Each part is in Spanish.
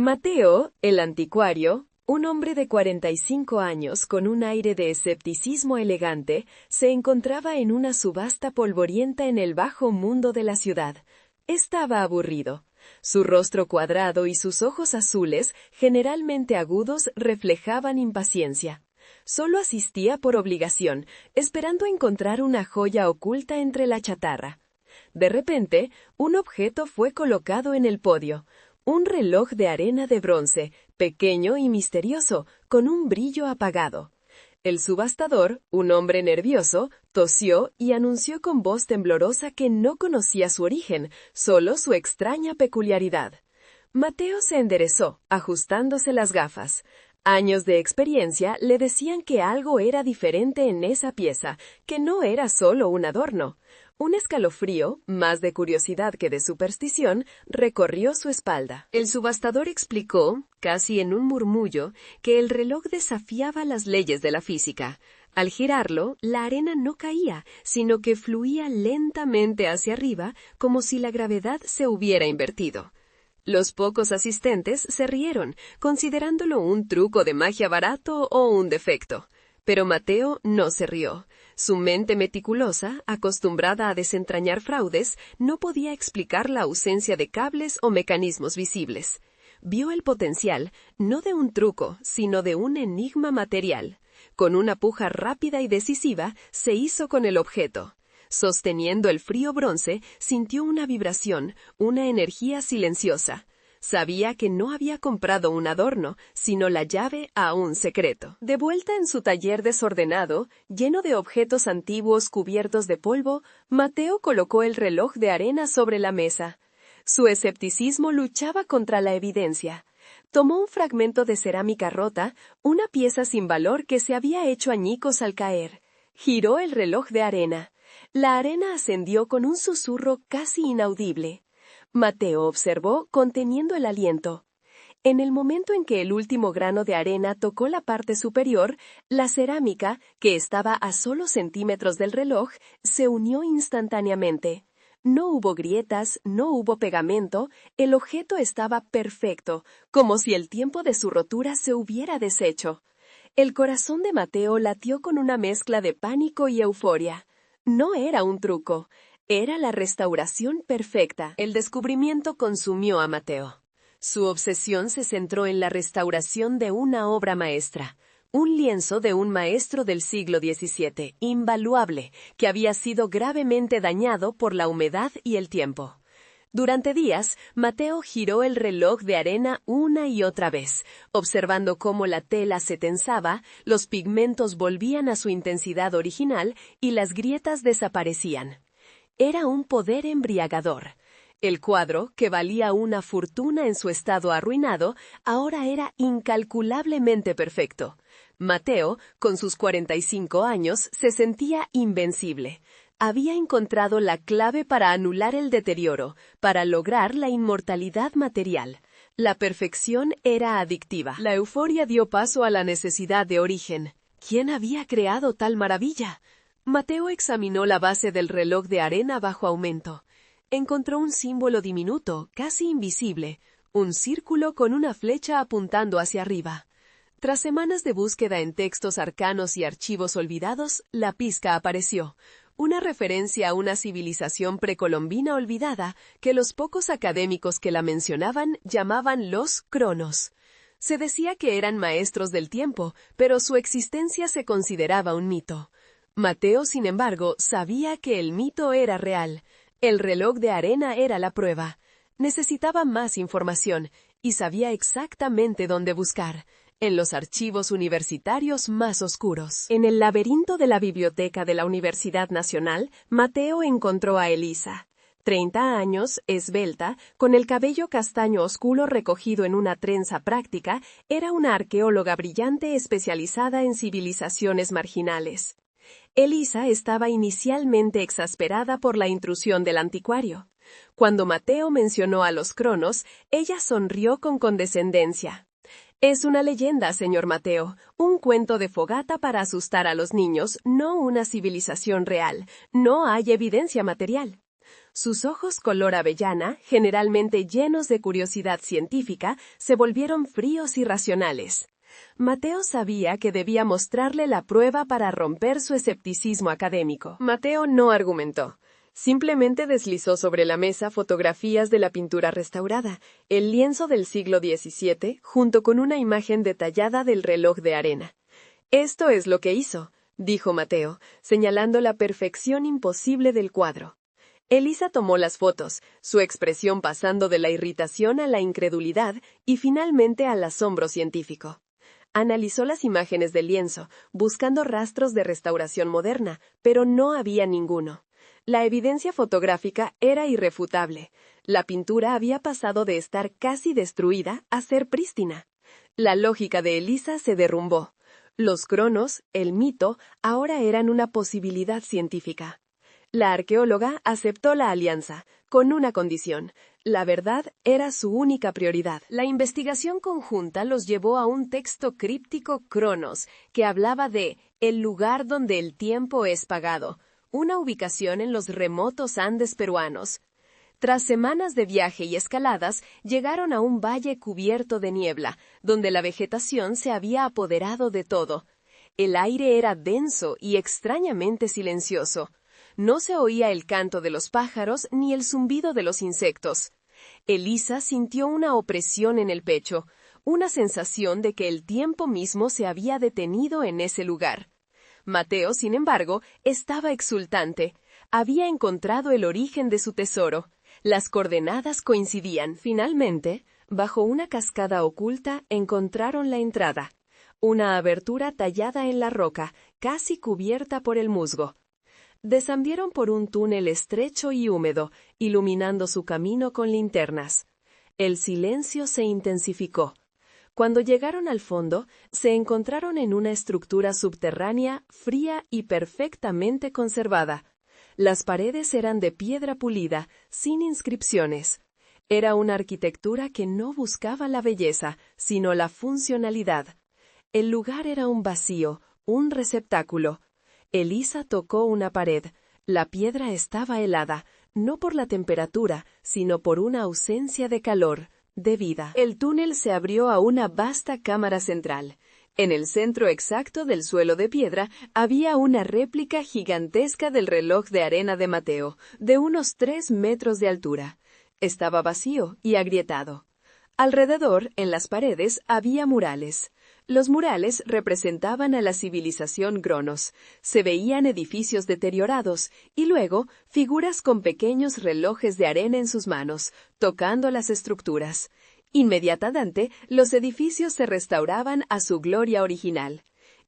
Mateo, el anticuario, un hombre de 45 años con un aire de escepticismo elegante, se encontraba en una subasta polvorienta en el bajo mundo de la ciudad. Estaba aburrido. Su rostro cuadrado y sus ojos azules, generalmente agudos, reflejaban impaciencia. Solo asistía por obligación, esperando encontrar una joya oculta entre la chatarra. De repente, un objeto fue colocado en el podio. Un reloj de arena de bronce, pequeño y misterioso, con un brillo apagado. El subastador, un hombre nervioso, tosió y anunció con voz temblorosa que no conocía su origen, solo su extraña peculiaridad. Mateo se enderezó, ajustándose las gafas. Años de experiencia le decían que algo era diferente en esa pieza, que no era solo un adorno. Un escalofrío, más de curiosidad que de superstición, recorrió su espalda. El subastador explicó, casi en un murmullo, que el reloj desafiaba las leyes de la física. Al girarlo, la arena no caía, sino que fluía lentamente hacia arriba, como si la gravedad se hubiera invertido. Los pocos asistentes se rieron, considerándolo un truco de magia barato o un defecto. Pero Mateo no se rió. Su mente meticulosa, acostumbrada a desentrañar fraudes, no podía explicar la ausencia de cables o mecanismos visibles. Vio el potencial, no de un truco, sino de un enigma material. Con una puja rápida y decisiva, se hizo con el objeto. Sosteniendo el frío bronce, sintió una vibración, una energía silenciosa. Sabía que no había comprado un adorno, sino la llave a un secreto. De vuelta en su taller desordenado, lleno de objetos antiguos cubiertos de polvo, Mateo colocó el reloj de arena sobre la mesa. Su escepticismo luchaba contra la evidencia. Tomó un fragmento de cerámica rota, una pieza sin valor que se había hecho añicos al caer. Giró el reloj de arena. La arena ascendió con un susurro casi inaudible. Mateo observó, conteniendo el aliento. En el momento en que el último grano de arena tocó la parte superior, la cerámica, que estaba a solo centímetros del reloj, se unió instantáneamente. No hubo grietas, no hubo pegamento, el objeto estaba perfecto, como si el tiempo de su rotura se hubiera deshecho. El corazón de Mateo latió con una mezcla de pánico y euforia. No era un truco. Era la restauración perfecta. El descubrimiento consumió a Mateo. Su obsesión se centró en la restauración de una obra maestra, un lienzo de un maestro del siglo XVII, invaluable, que había sido gravemente dañado por la humedad y el tiempo. Durante días, Mateo giró el reloj de arena una y otra vez, observando cómo la tela se tensaba, los pigmentos volvían a su intensidad original y las grietas desaparecían. Era un poder embriagador. El cuadro, que valía una fortuna en su estado arruinado, ahora era incalculablemente perfecto. Mateo, con sus 45 años, se sentía invencible. Había encontrado la clave para anular el deterioro, para lograr la inmortalidad material. La perfección era adictiva. La euforia dio paso a la necesidad de origen. ¿Quién había creado tal maravilla? Mateo examinó la base del reloj de arena bajo aumento. Encontró un símbolo diminuto, casi invisible, un círculo con una flecha apuntando hacia arriba. Tras semanas de búsqueda en textos arcanos y archivos olvidados, la pizca apareció, una referencia a una civilización precolombina olvidada que los pocos académicos que la mencionaban llamaban los cronos. Se decía que eran maestros del tiempo, pero su existencia se consideraba un mito. Mateo, sin embargo, sabía que el mito era real. El reloj de arena era la prueba. Necesitaba más información, y sabía exactamente dónde buscar, en los archivos universitarios más oscuros. En el laberinto de la biblioteca de la Universidad Nacional, Mateo encontró a Elisa. 30 años, esbelta, con el cabello castaño oscuro recogido en una trenza práctica, era una arqueóloga brillante especializada en civilizaciones marginales. Elisa estaba inicialmente exasperada por la intrusión del anticuario. Cuando Mateo mencionó a los cronos, ella sonrió con condescendencia. Es una leyenda, señor Mateo, un cuento de fogata para asustar a los niños, no una civilización real. No hay evidencia material. Sus ojos color avellana, generalmente llenos de curiosidad científica, se volvieron fríos y racionales. Mateo sabía que debía mostrarle la prueba para romper su escepticismo académico. Mateo no argumentó. Simplemente deslizó sobre la mesa fotografías de la pintura restaurada, el lienzo del siglo XVII, junto con una imagen detallada del reloj de arena. «Esto es lo que hizo», dijo Mateo, señalando la perfección imposible del cuadro. Elisa tomó las fotos, su expresión pasando de la irritación a la incredulidad y finalmente al asombro científico. Analizó las imágenes del lienzo, buscando rastros de restauración moderna, pero no había ninguno. La evidencia fotográfica era irrefutable. La pintura había pasado de estar casi destruida a ser prístina. La lógica de Elisa se derrumbó. Los cronos, el mito, ahora eran una posibilidad científica. La arqueóloga aceptó la alianza, con una condición: la verdad era su única prioridad. La investigación conjunta los llevó a un texto críptico Cronos, que hablaba de «el lugar donde el tiempo es pagado», una ubicación en los remotos Andes peruanos. Tras semanas de viaje y escaladas, llegaron a un valle cubierto de niebla, donde la vegetación se había apoderado de todo. El aire era denso y extrañamente silencioso. No se oía el canto de los pájaros ni el zumbido de los insectos. Elisa sintió una opresión en el pecho, una sensación de que el tiempo mismo se había detenido en ese lugar. Mateo, sin embargo, estaba exultante. Había encontrado el origen de su tesoro. Las coordenadas coincidían. Finalmente, bajo una cascada oculta, encontraron la entrada. Una abertura tallada en la roca, casi cubierta por el musgo. Descendieron por un túnel estrecho y húmedo, iluminando su camino con linternas. El silencio se intensificó. Cuando llegaron al fondo, se encontraron en una estructura subterránea, fría y perfectamente conservada. Las paredes eran de piedra pulida, sin inscripciones. Era una arquitectura que no buscaba la belleza, sino la funcionalidad. El lugar era un vacío, un receptáculo. Elisa tocó una pared. La piedra estaba helada, no por la temperatura, sino por una ausencia de calor, de vida. El túnel se abrió a una vasta cámara central. En el centro exacto del suelo de piedra había una réplica gigantesca del reloj de arena de Mateo, de unos 3 metros de altura. Estaba vacío y agrietado. Alrededor, en las paredes, había murales. Los murales representaban a la civilización Cronos. Se veían edificios deteriorados y luego figuras con pequeños relojes de arena en sus manos, tocando las estructuras. Inmediatamente, los edificios se restauraban a su gloria original.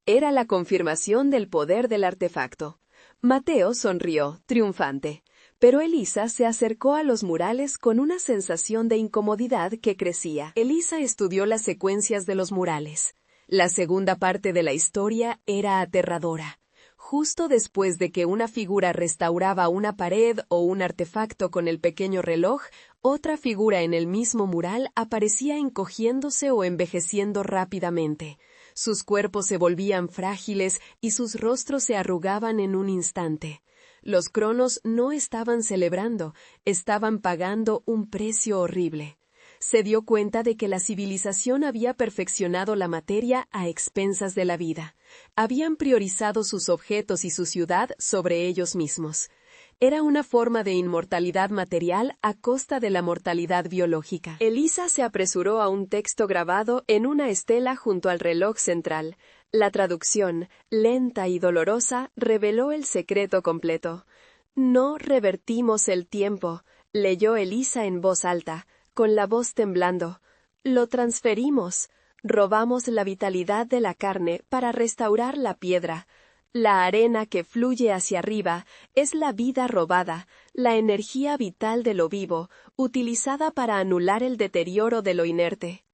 Era la confirmación del poder del artefacto. Mateo sonrió, triunfante. Pero Elisa se acercó a los murales con una sensación de incomodidad que crecía. Elisa estudió las secuencias de los murales. La segunda parte de la historia era aterradora. Justo después de que una figura restauraba una pared o un artefacto con el pequeño reloj, otra figura en el mismo mural aparecía encogiéndose o envejeciendo rápidamente. Sus cuerpos se volvían frágiles y sus rostros se arrugaban en un instante. Los cronos no estaban celebrando, estaban pagando un precio horrible. Se dio cuenta de que la civilización había perfeccionado la materia a expensas de la vida. Habían priorizado sus objetos y su ciudad sobre ellos mismos. Era una forma de inmortalidad material a costa de la mortalidad biológica. Elisa se apresuró a un texto grabado en una estela junto al reloj central. La traducción, lenta y dolorosa, reveló el secreto completo. «No revertimos el tiempo», leyó Elisa en voz alta, con la voz temblando. «Lo transferimos. Robamos la vitalidad de la carne para restaurar la piedra. La arena que fluye hacia arriba es la vida robada, la energía vital de lo vivo, utilizada para anular el deterioro de lo inerte».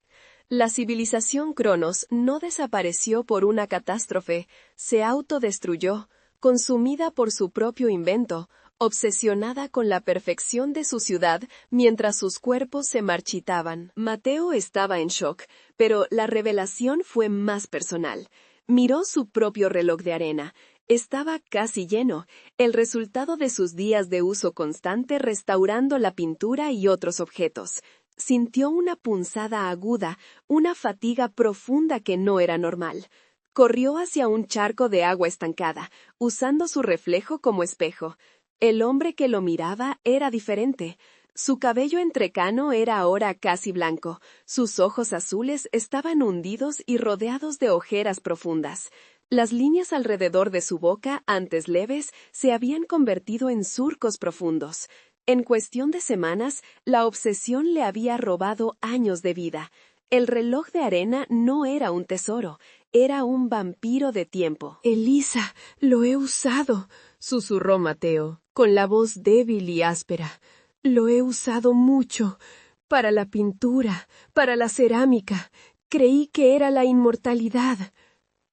La civilización Cronos no desapareció por una catástrofe, se autodestruyó, consumida por su propio invento, obsesionada con la perfección de su ciudad mientras sus cuerpos se marchitaban. Mateo estaba en shock, pero la revelación fue más personal. Miró su propio reloj de arena. Estaba casi lleno, el resultado de sus días de uso constante restaurando la pintura y otros objetos. Sintió una punzada aguda, una fatiga profunda que no era normal. Corrió hacia un charco de agua estancada, usando su reflejo como espejo. El hombre que lo miraba era diferente. Su cabello entrecano era ahora casi blanco, sus ojos azules estaban hundidos y rodeados de ojeras profundas. Las líneas alrededor de su boca, antes leves, se habían convertido en surcos profundos. En cuestión de semanas, la obsesión le había robado años de vida. El reloj de arena no era un tesoro, era un vampiro de tiempo. Elisa, lo he usado, susurró Mateo, con la voz débil y áspera. Lo he usado mucho, para la pintura, para la cerámica. Creí que era la inmortalidad.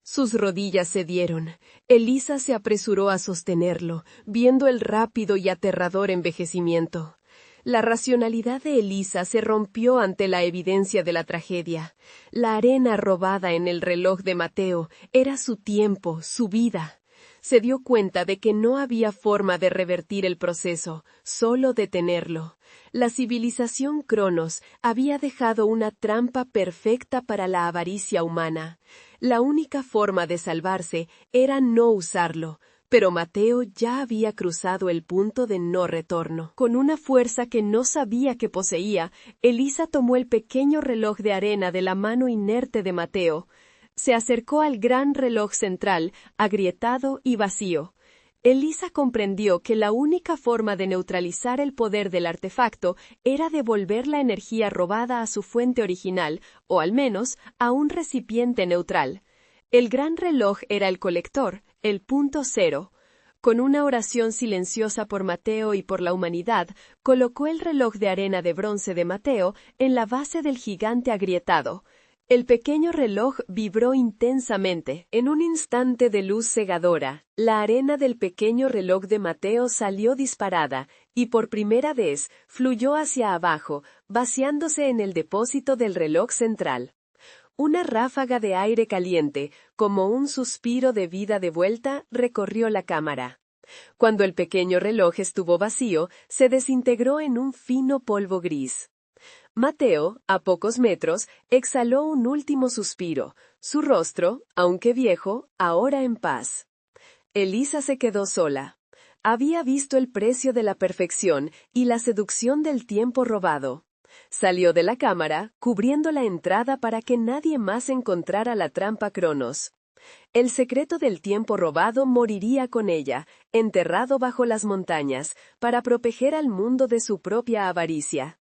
Sus rodillas cedieron. Elisa se apresuró a sostenerlo, viendo el rápido y aterrador envejecimiento. La racionalidad de Elisa se rompió ante la evidencia de la tragedia. La arena robada en el reloj de Mateo era su tiempo, su vida. Se dio cuenta de que no había forma de revertir el proceso, solo detenerlo. La civilización Cronos había dejado una trampa perfecta para la avaricia humana. La única forma de salvarse era no usarlo, pero Mateo ya había cruzado el punto de no retorno. Con una fuerza que no sabía que poseía, Elisa tomó el pequeño reloj de arena de la mano inerte de Mateo. Se acercó al gran reloj central, agrietado y vacío. Elisa comprendió que la única forma de neutralizar el poder del artefacto era devolver la energía robada a su fuente original, o al menos a un recipiente neutral. El gran reloj era el colector, el punto cero. Con una oración silenciosa por Mateo y por la humanidad, colocó el reloj de arena de bronce de Mateo en la base del gigante agrietado. El pequeño reloj vibró intensamente. En un instante de luz cegadora, la arena del pequeño reloj de Mateo salió disparada y por primera vez fluyó hacia abajo, vaciándose en el depósito del reloj central. Una ráfaga de aire caliente, como un suspiro de vida de vuelta, recorrió la cámara. Cuando el pequeño reloj estuvo vacío, se desintegró en un fino polvo gris. Mateo, a pocos metros, exhaló un último suspiro, su rostro, aunque viejo, ahora en paz. Elisa se quedó sola. Había visto el precio de la perfección y la seducción del tiempo robado. Salió de la cámara, cubriendo la entrada para que nadie más encontrara la trampa Cronos. El secreto del tiempo robado moriría con ella, enterrado bajo las montañas, para proteger al mundo de su propia avaricia.